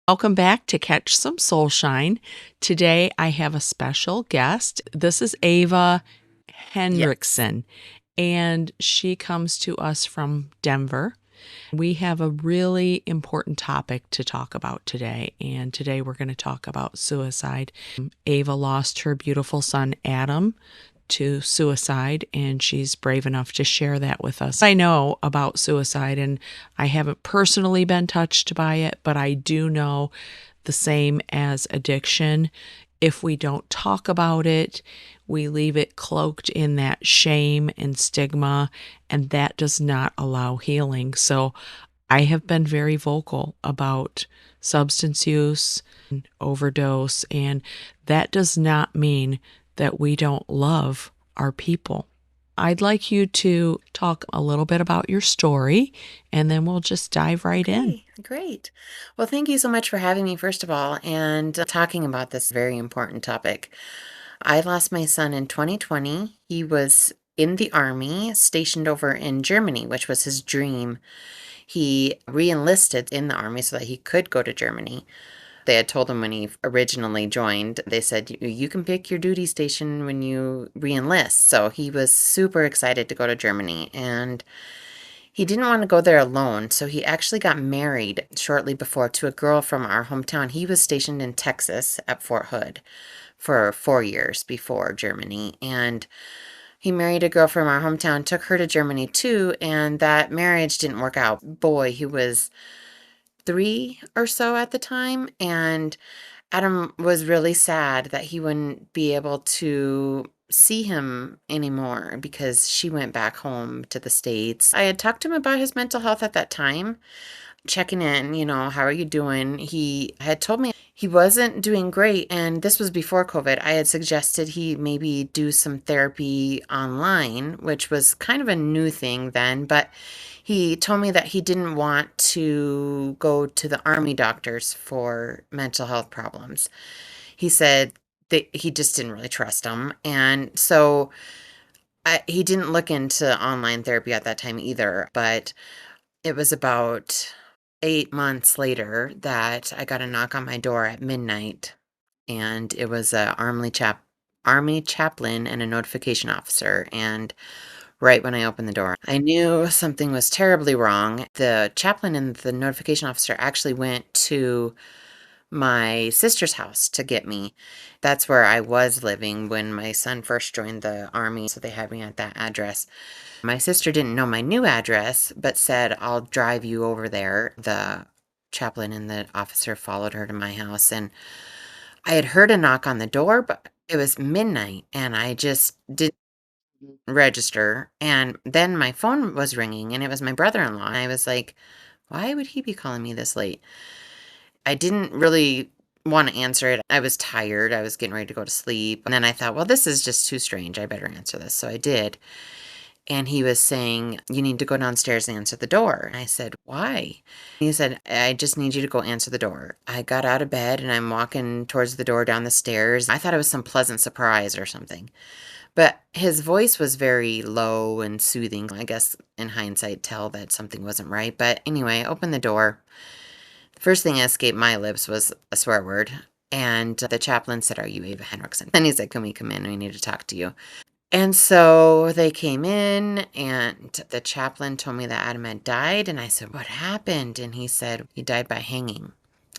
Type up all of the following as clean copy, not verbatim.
Welcome back to Catch Some Soul Shine. Today I have a special guest. This is Ava Yes. Henrickson, and she comes to us from Denver. We have a really important topic to talk about today, and today we're going to talk about suicide. Ava lost her beautiful son, Adam, to suicide, and she's brave enough to share that with us. I know about suicide, and I haven't personally been touched by it, but I do know the same as addiction. If we don't talk about it, we leave it cloaked in that shame and stigma, and that does not allow healing. So I have been very vocal about substance use, overdose, and that does not mean that we don't love our people. I'd like you to talk a little bit about your story, and then we'll just dive right in. Okay, great. Well, thank you so much for having me, first of all, and talking about this very important topic. I lost my son in 2020. He was in the army, stationed over in Germany, which was his dream. He re-enlisted in the army so that he could go to Germany. They had told him when he originally joined, they said, you can pick your duty station when you re-enlist. So he was super excited to go to Germany. And he didn't want to go there alone, so he actually got married shortly before to a girl from our hometown. He was stationed in Texas at Fort Hood for 4 years before Germany, and he married a girl from our hometown, took her to Germany too, and that marriage didn't work out. Boy, he was 3 or so at the time, and Adam was really sad that he wouldn't be able to see him anymore because she went back home to the States. I had talked to him about his mental health at that time, checking in, how are you doing? He had told me he wasn't doing great, and this was before COVID. I had suggested he maybe do some therapy online, which was kind of a new thing then, but he told me that he didn't want to go to the army doctors for mental health problems. He said that he just didn't really trust them, and so he didn't look into online therapy at that time either, but it was about 8 months later that I got a knock on my door at midnight, and it was a army chaplain and a notification officer, and right when I opened the door, I knew something was terribly wrong. The chaplain and the notification officer actually went to my sister's house to get me. That's where I was living when my son first joined the army, so they had me at that address. My sister didn't know my new address, but said, I'll drive you over there. The chaplain and the officer followed her to my house, and I had heard a knock on the door, but it was midnight, and I just didn't register. And then my phone was ringing, and it was my brother-in-law. And I was like, why would he be calling me this late? I didn't really want to answer it. I was tired. I was getting ready to go to sleep. And then I thought, well, this is just too strange. I better answer this. So I did. And he was saying, you need to go downstairs and answer the door. And I said, why? He said, I just need you to go answer the door. I got out of bed and I'm walking towards the door down the stairs. I thought it was some pleasant surprise or something. But his voice was very low and soothing. I guess in hindsight, tell that something wasn't right. But anyway, I opened the door. The first thing that escaped my lips was a swear word. And the chaplain said, are you Ava Henrickson? And he said, can we come in? We need to talk to you. And so they came in, and the chaplain told me that Adam had died. And I said, what happened? And he said, he died by hanging.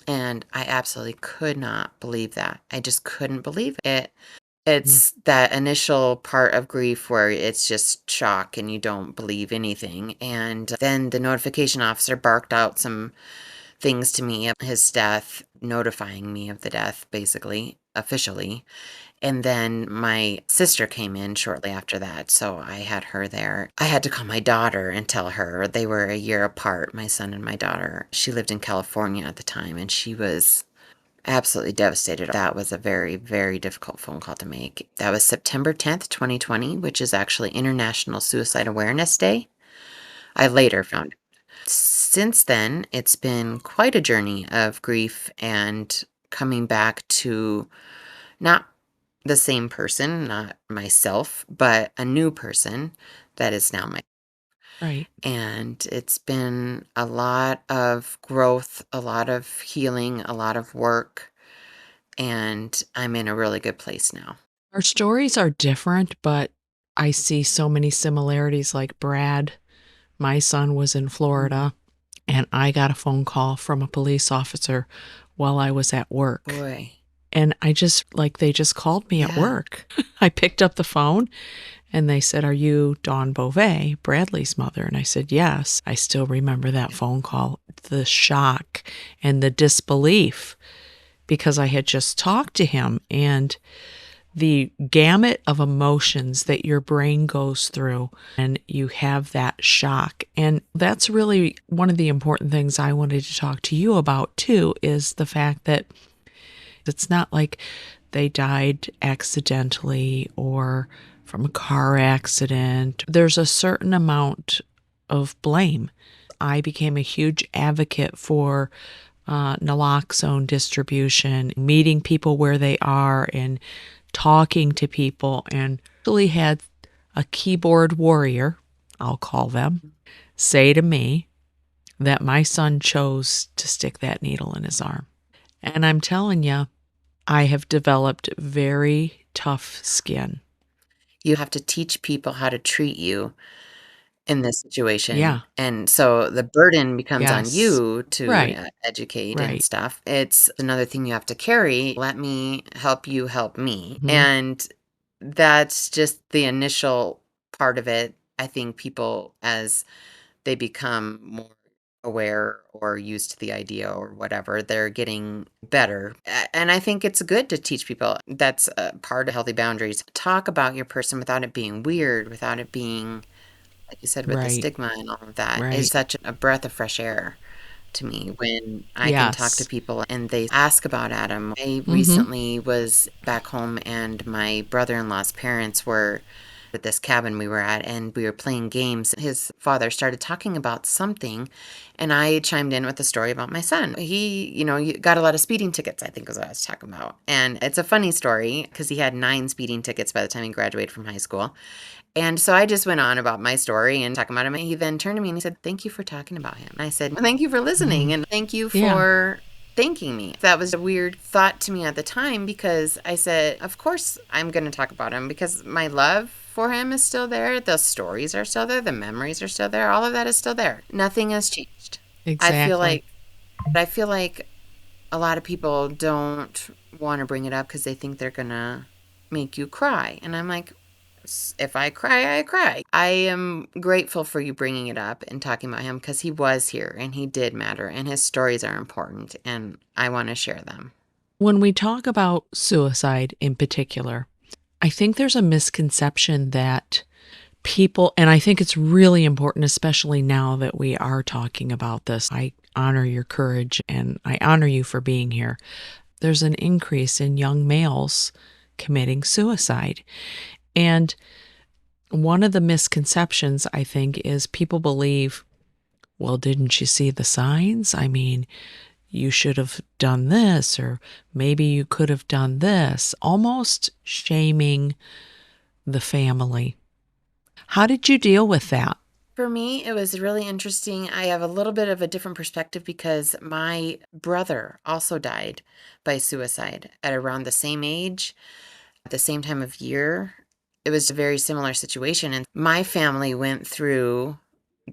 And I absolutely could not believe that. I just couldn't believe it. It's that initial part of grief where it's just shock and you don't believe anything. And then the notification officer barked out some things to me of his death, notifying me of the death, basically, officially. And then my sister came in shortly after that, so I had her there. I had to call my daughter and tell her. They were a year apart, my son and my daughter. She lived in California at the time, and she was absolutely devastated. That was a very, very difficult phone call to make. That was September 10th, 2020, which is actually International Suicide Awareness Day. I later found since then, it's been quite a journey of grief and coming back to not the same person, not myself, but a new person that is now my. Right. And it's been a lot of growth, a lot of healing, a lot of work, and I'm in a really good place now. Our stories are different, but I see so many similarities. Like Brad, my son was in Mm. Florida, and I got a phone call from a police officer while I was at work. Boy. And I just like, they just called me at Yeah. work. I picked up the phone and they said, "Are you Dawn Beauvais, Bradley's mother?" And I said, "Yes." I still remember that Yeah. phone call, the shock and the disbelief because I had just talked to him, and the gamut of emotions that your brain goes through, and you have that shock. And that's really one of the important things I wanted to talk to you about too, is the fact that it's not like they died accidentally or from a car accident. There's a certain amount of blame. I became a huge advocate for naloxone distribution, meeting people where they are and talking to people, and really had a keyboard warrior, I'll call them, say to me that my son chose to stick that needle in his arm. And I'm telling you, I have developed very tough skin. You have to teach people how to treat you in this situation, Yeah. and so the burden becomes on Yes. you to, Right. educate and Right. stuff. It's another thing you have to carry, "Let me help you help me," Mhm. and that's just the initial part of it. I think people, as they become more aware or used to the idea or whatever, they're getting better. And I think it's good to teach people. That's a part of healthy boundaries. Talk about your person without it being weird, without it being, like you said, with the Right. stigma and all of that, is Right. such a breath of fresh air to me when I can talk to Yes. people and they ask about Adam. I Mhm. recently was back home and my brother-in-law's parents were at this cabin we were at and we were playing games. His father started talking about something and I chimed in with a story about my son. He, got a lot of speeding tickets, I think was what I was talking about. And it's a funny story because he had 9 speeding tickets by the time he graduated from high school. And so I just went on about my story and talking about him, and he then turned to me and he said, "Thank you for talking about him." And I said, "Well, thank you for listening, Mhm. and thank you Yeah. for thanking me." That was a weird thought to me at the time because I said, "Of course I'm gonna talk about him because my love for him is still there, the stories are still there, the memories are still there, all of that is still there. Nothing has changed." I feel Exactly. like I feel like a lot of people don't wanna bring it up because they think they're gonna make you cry, and I'm like, If I cry, I cry." I am grateful for you bringing it up and talking about him because he was here and he did matter and his stories are important and I wanna share them. When we talk about suicide in particular, I think there's a misconception that people, and I think it's really important, especially now that we are talking about this. I honor your courage and I honor you for being here. There's an increase in young males committing suicide. And one of the misconceptions, I think, is people believe, well, didn't you see the signs? I mean, you should have done this, or maybe you could have done this, almost shaming the family. How did you deal with that? For me, it was really interesting. I have a little bit of a different perspective because my brother also died by suicide at around the same age, at the same time of year. It was a very similar situation, and my family went through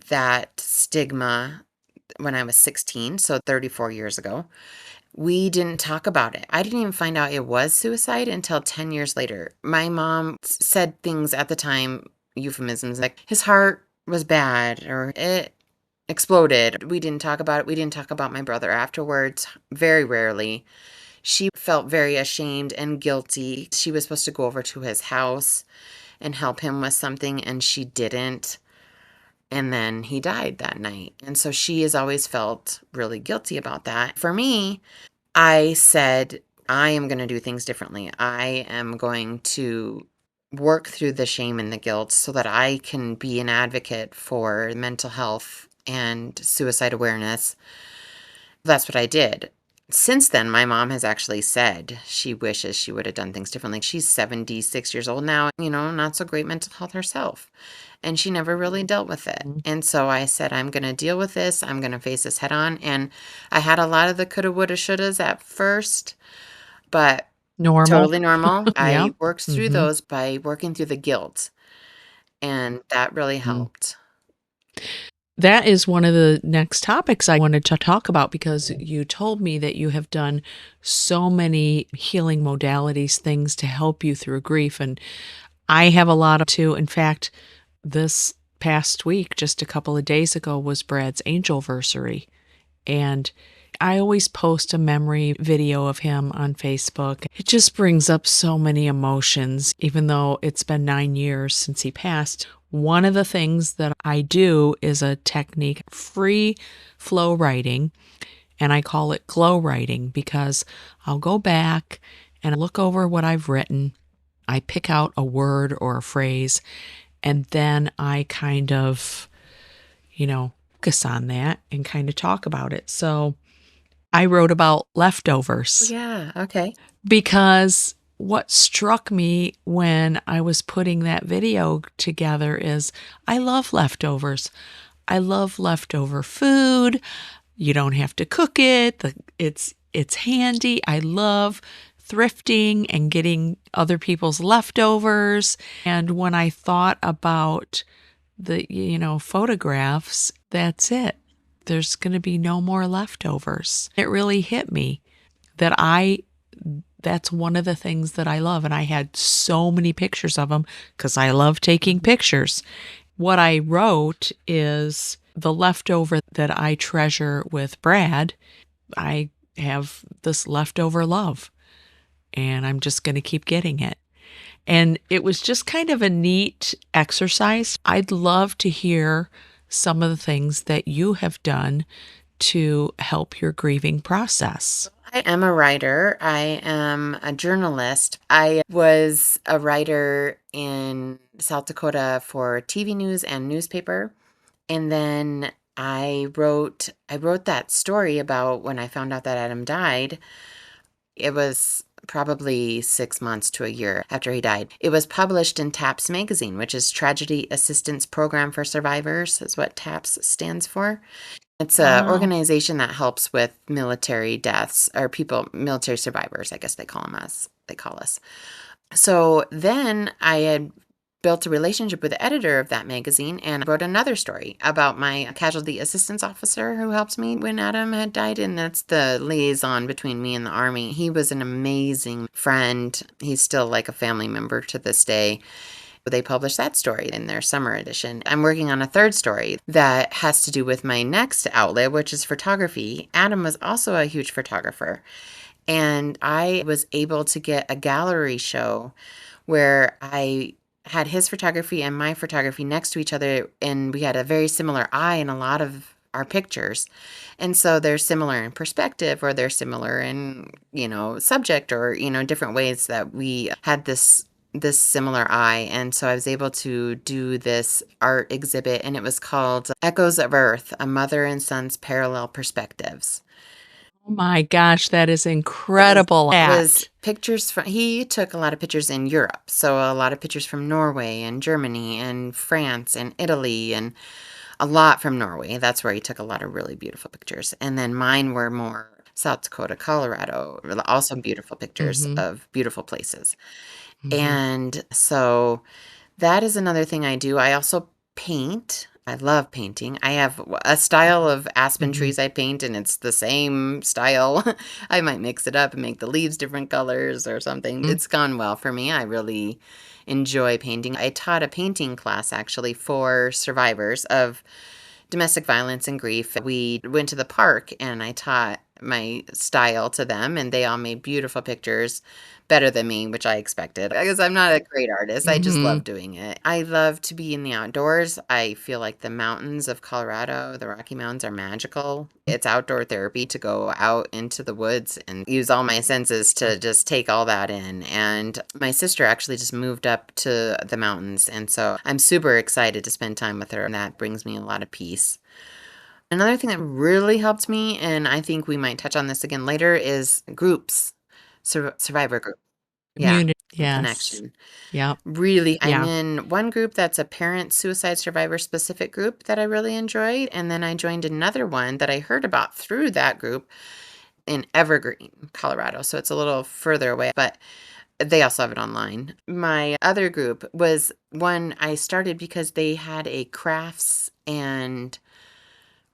that stigma when I was 16, so 34 years ago. We didn't talk about it. I didn't even find out it was suicide until 10 years later. My mom said things at the time, euphemisms like his heart was bad or it exploded. We didn't talk about it. We didn't talk about my brother afterwards, very rarely. She felt very ashamed and guilty. She was supposed to go over to his house and help him with something, and she didn't. And then he died that night. And so she has always felt really guilty about that. For me, I said, I am going to do things differently. I am going to work through the shame and the guilt so that I can be an advocate for mental health and suicide awareness. That's what I did. Since then, my mom has actually said she wishes she would have done things differently. She's 76 years old now, not so great mental health herself. and she never really dealt with it. Mhm. And so I said, I'm going to deal with this. I'm going to face this head on. And I had a lot of the coulda, woulda, shouldas at first, but Normal. totally normal. Yep. I worked through Mhm. those by working through the guilt, and that really Mm. helped. That is one of the next topics I wanted to talk about because you told me that you have done so many healing modalities, things to help you through grief. And I have a lot of too. In fact, this past week, just a couple of days ago, was Brad's angelversary. And I always post a memory video of him on Facebook. It just brings up so many emotions, even though it's been 9 years since he passed. One of the things that I do is a technique, free flow writing, and I call it glow writing because I'll go back and look over what I've written. I pick out a word or a phrase, and then I kind of, focus on that and kind of talk about it. So I wrote about Oh, leftovers yeah. Okay. because what struck me when I was putting that video together is I love leftovers. I love leftover food. You don't have to cook it. It's handy. I love thrifting and getting other people's leftovers. And when I thought about the photographs, that's it. There's going to be no more leftovers. It really hit me that that's one of the things that I love. And I had so many pictures of them because I love taking Mhm. pictures. What I wrote is the leftover that I treasure with Brad. I have this leftover love, and I'm just going to keep getting it. And it was just kind of a neat exercise. I'd love to hear some of the things that you have done to help your grieving process. I am a writer. I am a journalist. I was a writer in South Dakota for TV news and newspaper. And then I wrote that story about when I found out that Adam died. It was probably 6 months to a year after he died. It was published in TAPS magazine, which is Tragedy Assistance Program for Survivors, is what TAPS stands for. It's a Wow. organization that helps with military deaths or people, military survivors, I guess they call us. So then I had built a relationship with the editor of that magazine and wrote another story about my casualty assistance officer who helped me when Adam had died. And that's the liaison between me and the Army. He was an amazing friend. He's still like a family member to this day. They published that story in their summer edition. I'm working on a third story that has to do with my next outlet, which is photography. Adam was also a huge photographer. And I was able to get a gallery show where I had his photography and my photography next to each other, and we had a very similar eye in a lot of our pictures. And so they're similar in perspective, or they're similar in, subject, or, different ways that we had this similar eye. And so I was able to do this art exhibit, and it was called Echoes of Earth: A Mother and Son's Parallel Perspectives. Oh my gosh, that is It was incredible. it was That. pictures from he took a lot of pictures in Europe, so a lot of pictures from Norway and Germany and France and Italy, and a lot from Norway. That's where he took a lot of really beautiful pictures. And then mine were more South Dakota, Colorado, also beautiful pictures Mhm. of beautiful places. Mhm. And so that is another thing I do. I also paint. I love painting. I have a style of aspen Mhm. trees I paint, and it's the same style. I might mix it up and make the leaves different colors or something. Mm. It's gone well for me. I really enjoy painting. I taught a painting class actually for survivors of domestic violence and grief. We went to the park and I taught my style to them, and they all made beautiful pictures, better than me, which I expected because I'm not a great artist. I just love Mhm. doing it. I love to be in the outdoors. I feel like the mountains of Colorado, the Rocky Mountains, are magical. It's outdoor therapy to go out into the woods and use all my senses to just take all that in. And my sister actually just moved up to the mountains. And so I'm super excited to spend time with her. And that brings me a lot of peace. Another thing that really helped me, and I think we might touch on this again later, is groups, survivor group. Yeah. Community. Yes. connection. Yep. Really, I'm Yeah. in one group that's a parent suicide survivor specific group that I really enjoyed, and then I joined another one that I heard about through that group in Evergreen, Colorado, so it's a little further away, but they also have it online. My other group was one I started because they had a crafts and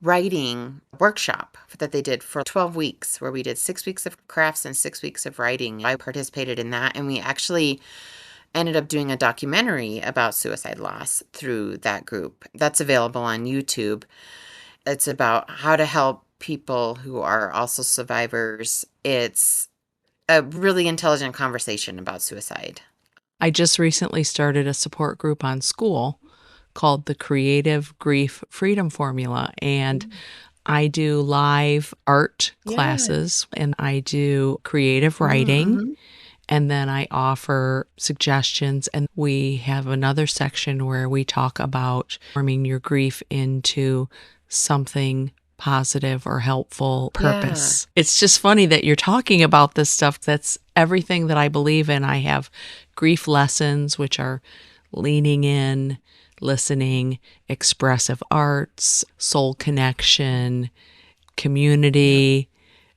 writing workshop that they did for 12 weeks, where we did 6 weeks of crafts and 6 weeks of writing. I participated in that, and we actually ended up doing a documentary about suicide loss through that group. That's available on YouTube. It's about how to help people who are also survivors. It's a really intelligent conversation about suicide. I just recently started a support group on school called the Creative Grief Freedom Formula. And Mm. I do live art Yeah. classes and I do creative writing. Mhm. And then I offer suggestions. And we have another section where we talk about forming your grief into something positive or helpful Yeah. purpose. It's just funny that you're talking about this stuff. That's everything that I believe in. I have grief lessons, which are leaning in, listening, expressive arts, soul connection, Yeah. community.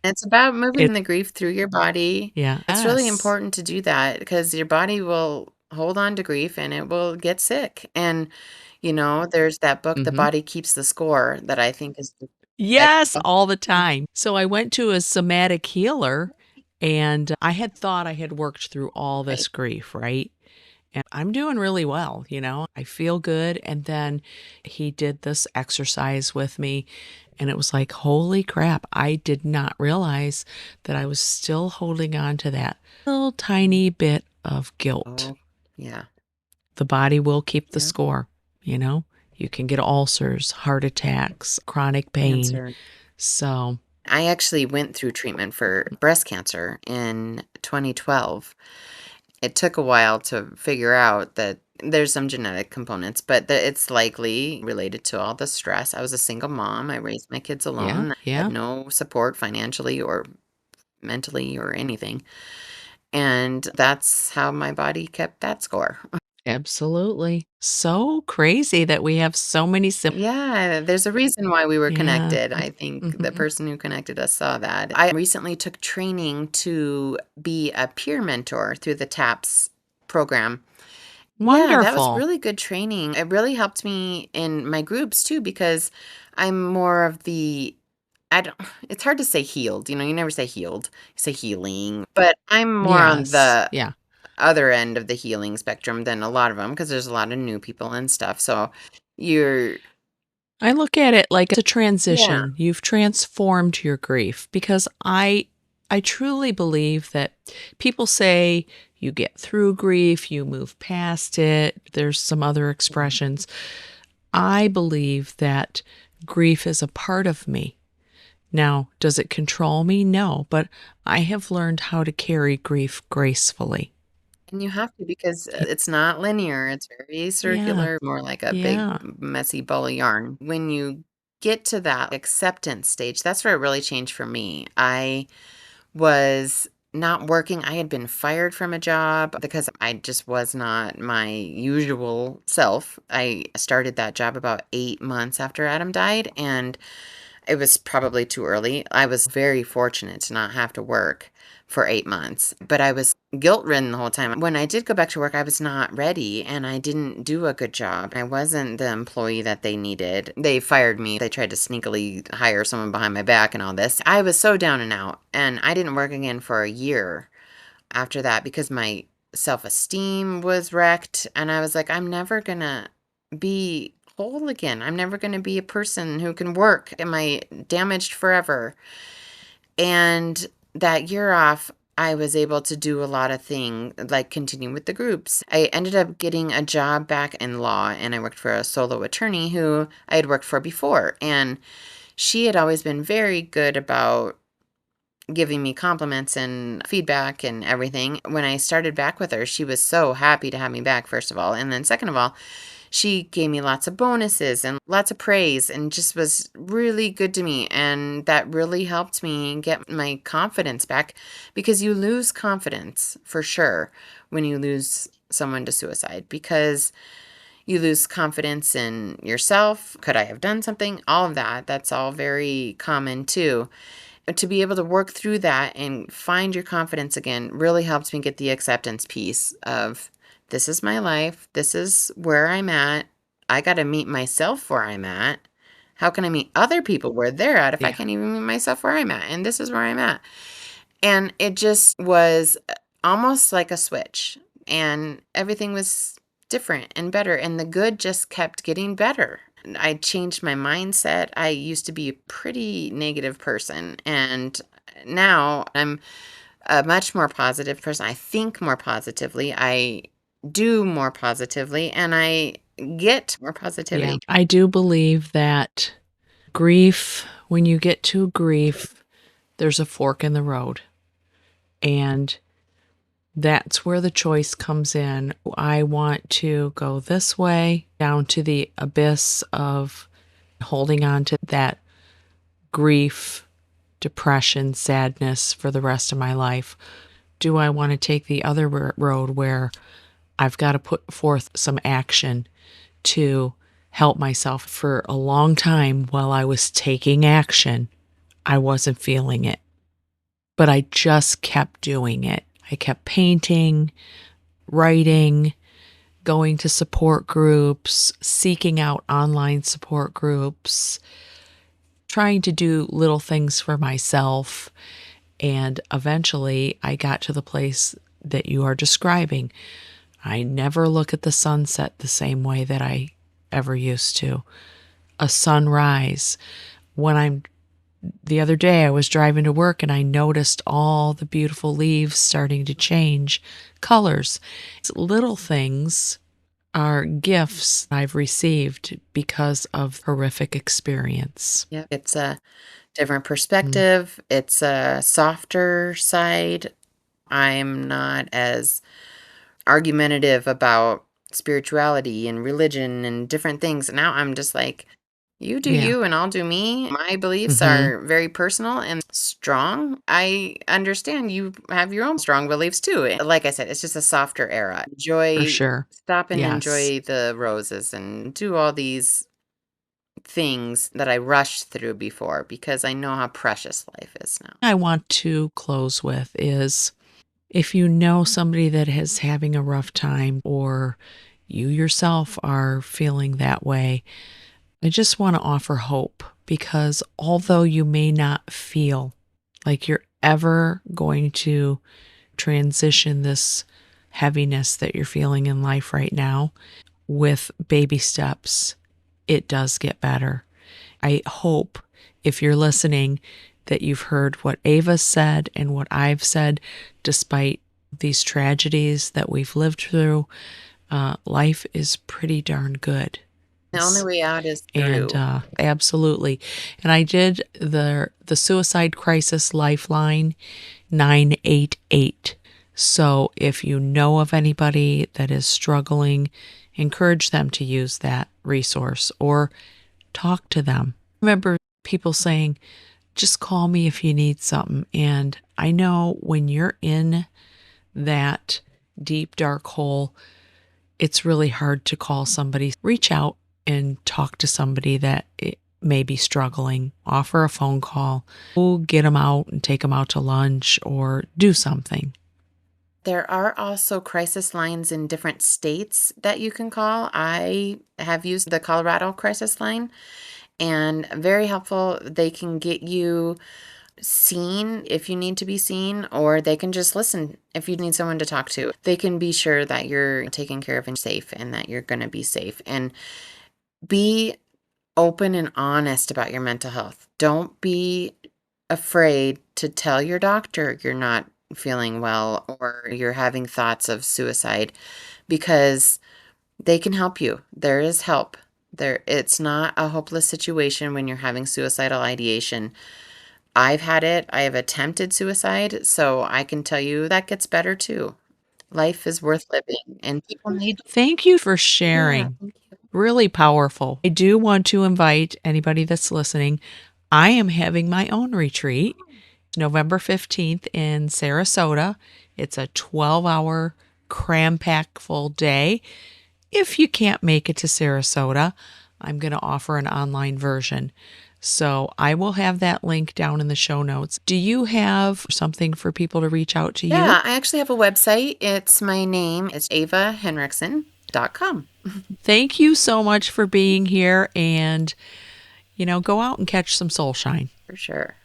It's about moving It, the grief through your body. yeah, It's really yes. important to do that because your body will hold on to grief and it will get sick. And, there's that book, The Hmm. Body Keeps the Score, that I think is Yes, all the time. So I went to a somatic healer and I had thought I had worked through all right. this grief, right? And I'm doing really well, I feel good. And then he did this exercise with me, and it was like, holy crap, I did not realize that I was still holding on to that little tiny bit of guilt. Oh, yeah. The body will keep the Yeah. score, you know? You can get ulcers, heart attacks, chronic pain. Cancer. So, I actually went through treatment for breast cancer in 2012. It took a while to figure out that there's some genetic components, but that it's likely related to all the stress. I was a single mom. I raised my kids yeah, alone. I had yeah, no support financially or mentally or anything. And that's how my body kept that score. absolutely. So crazy that we have so many Yeah, there's a reason why we were yeah. connected. I think the Mhm. person who connected us saw that. I recently took training to be a peer mentor through the TAPS program. Yeah, that was Wonderful. really good training. It really helped me in my groups too because I'm more of the I don't it's hard to say healed, you never say healed. You say healing, but I'm more on Yes. the Yeah. other end of the healing spectrum than a lot of them because there's a lot of new people and stuff. So you're I look at it like it's a yeah. transition. You've transformed your grief because I truly believe that people say you get through grief, you move past it. There's some other Yeah. expressions. I believe that grief is a part of me. Now, does it control me? No, but I have learned how to carry grief gracefully. And you have to because Y- it's not linear. It's very Yeah. circular, more like a big Yeah. messy ball of yarn. When you get to that acceptance stage, that's where it really changed for me. I was not working. I had been fired from a job because I just was not my usual self. I started that job about 8 months after Adam died, and it was probably too early. I was very fortunate to not have to work for 8 months, but I was guilt-ridden the whole time. When I did go back to work, I was not ready, and I didn't do a good job. I wasn't the employee that they needed. They fired me. They tried to sneakily hire someone behind my back and all this. I was so down and out, and I didn't work again for a year after that because my self-esteem was wrecked, and I was like, "I'm never gonna be whole again. I'm never gonna be a person who can work. Am I damaged forever?" And that year off, I was able to do a lot of things, like continue with the groups. I ended up getting a job back in law, and I worked for a solo attorney who I had worked for before. And she had always been very good about giving me compliments and feedback and everything. When I started back with her, she was so happy to have me back, first of all. And then, second of all, She gave me lots of bonuses and lots of praise and just was really good to me. And that really helped me get my confidence back, because you lose confidence for sure when you lose someone to suicide, because you lose confidence in yourself. Could I have done something? All of that. That's all very common too. But to be able to work through that and find your confidence again really helps me get the acceptance piece of, this is my life. This is where I'm at. I got to meet myself where I'm at. How can I meet other people where they're at if I Yeah. can't even meet myself where I'm at? And this is where I'm at. And it just was almost like a switch, and everything was different and better, and the good just kept getting better. I changed my mindset. I used to be a pretty negative person, and now I'm a much more positive person. I think more positively. I do more positively, and I get more Yeah. positivity. I do believe that grief, when you get to grief, there's a fork in the road. And that's where the choice comes in. I want to go this way down to the abyss of holding on to that grief, depression, sadness for the rest of my life. Do I want to take the other road where I've got to put forth some action to help myself? For a long time, while I was taking action, I wasn't feeling it, but I just kept doing it. I kept painting, writing, going to support groups, seeking out online support groups, trying to do little things for myself. And eventually I got to the place that you are describing. I never look at the sunset the same way that I ever used to. A sunrise. When I'm The other day I was driving to work and I noticed all the beautiful leaves starting to change colors. It's little things are gifts I've received because of horrific experience. Yeah, it's a different Mm. perspective. It's a softer side. I'm not as argumentative about spirituality and religion and different things. Now I'm just like, you do Yeah. you and I'll do me. My beliefs Mhm. are very personal and strong. I understand you have your own strong beliefs too. Like I said, it's just a softer era. For Enjoy, sure. stop and Yes. enjoy the roses and do all these things that I rushed through before, because I know how precious life is now. I want to close with is, if you know somebody that is having a rough time or you yourself are feeling that way, I just want to offer hope, because although you may not feel like you're ever going to transition this heaviness that you're feeling in life right now, with baby steps, it does get better. I hope, if you're listening, that you've heard what Ava said and what I've said. Despite these tragedies that we've lived through, life is pretty darn good. The only way out is And through. absolutely. And I did the Suicide Crisis Lifeline 988. So if you know of anybody that is struggling, encourage them to use that resource or talk to them. Remember people saying, just call me if you need something. And I know when you're in that deep, dark hole, it's really hard to call somebody. Reach out and talk to somebody that may be struggling. Offer a phone call. Go get them out and take them out to lunch or do something. There are also crisis lines in different states that you can call. I have used the Colorado crisis line, and very helpful. They can get you seen if you need to be seen, or they can just listen if you need someone to talk to. They can be sure that you're taken care of and safe, and that you're going to be safe. And be open and honest about your mental health. Don't be afraid to tell your doctor you're not feeling well or you're having thoughts of suicide, because they can help you. There is help. It's not a hopeless situation when you're having suicidal ideation. I've had it. I have attempted suicide, so I can tell you that gets better too. Life is worth living and people need. Thank you for Yeah, sharing. thank you. Really powerful. I do want to invite anybody that's listening. I am having my own retreat November 15th in Sarasota. It's a 12-hour cram pack full day. If you can't make it to Sarasota, I'm going to offer an online version. So I will have that link down in the show notes. Do you have something for people to reach out to you? Yeah, I actually have a website. It's my name. It's avahenrickson.com. Thank you so much for being here and, go out and catch some soul shine. For sure.